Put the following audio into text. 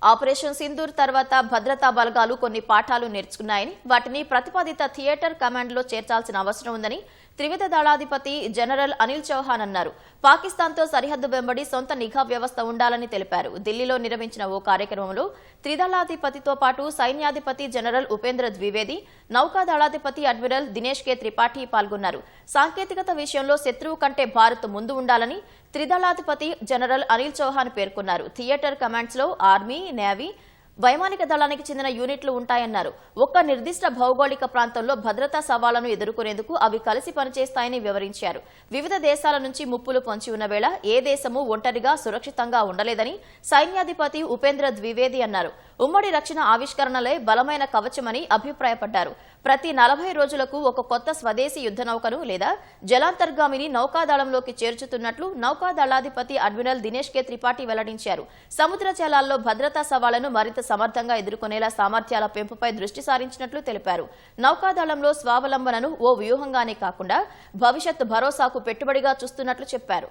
Operation Sindoor తర్వాత భద్రతా బలగాలు కొన్ని పాఠాలు నేర్చుకున్నాయని, వాటిని ప్రతిపాదిత థియేటర్ కమాండ్లో చేర్చాల్సిన అవసరం ఉందని త్రివిధ దళాధిపతి జనరల్ అనిల్ చౌహాన్ అన్నారు. పాకిస్తాన్తో సరిహద్దు వెంబడి సొంత నిఘా వ్యవస్థ ఉండాలని తెలిపారు. ఢిల్లీలో నిర్వహించిన ఓ కార్యక్రమంలో త్రిదళాధిపతితో పాటు సైన్యాధిపతి జనరల్ ఉపేంద్ర ద్వివేది, నౌకాదళాధిపతి అడ్మిరల్ దినేష్ కే త్రిపాఠి పాల్గొన్నారు. సాంకేతికత విషయంలో శత్రువు కంటే భారత్ ముందు ఉండాలని త్రిదళాధిపతి జనరల్ అనిల్ చౌహాన్ పేర్కొన్నారు. థియేటర్ కమాండ్స్ లో ఆర్మీ, నేవీ, వైమానిక దళానికి చెందిన యూనిట్లు ఉంటాయన్నారు. ఒక్క నిర్దిష్ట భౌగోళిక ప్రాంతంలో భద్రతా సవాళ్లను ఎదుర్కొనేందుకు అవి కలిసి పనిచేస్తాయని వివరించారు. వివిధ దేశాల నుంచి ముప్పులు పొంచి ఉన్న వేళ ఏ దేశమూ ఒంటరిగా సురక్షితంగా ఉండలేదని సైన్యాధిపతి ఉపేంద్ర ద్వివేది అన్నారు. ఉమ్మడి రక్షణ ఆవిష్కరణలే బలమైన కవచమని అభిప్రాయపడ్డారు. ప్రతి 40 రోజులకు ఒక కొత్త స్వదేశీ యుద్ధ నౌకను లేదా జలాంతర్గామిని నౌకాదళంలోకి చేర్చుతున్నట్లు నౌకాదళాధిపతి అడ్మిరల్ దినేష్ కే త్రిపాఠి వెల్లడించారు. సముద్ర జలాల్లో భద్రతా సవాళ్లను మరింత సమర్థంగా ఎదుర్కొనేలా సామర్థ్యాల పెంపుపై దృష్టి సారించినట్లు తెలిపారు. నౌకాదళంలో స్వావలంబనను ఓ వ్యూహంగానే కాకుండా భవిష్యత్ భరోసాకు పెట్టుబడిగా చూస్తున్నట్లు చెప్పారు.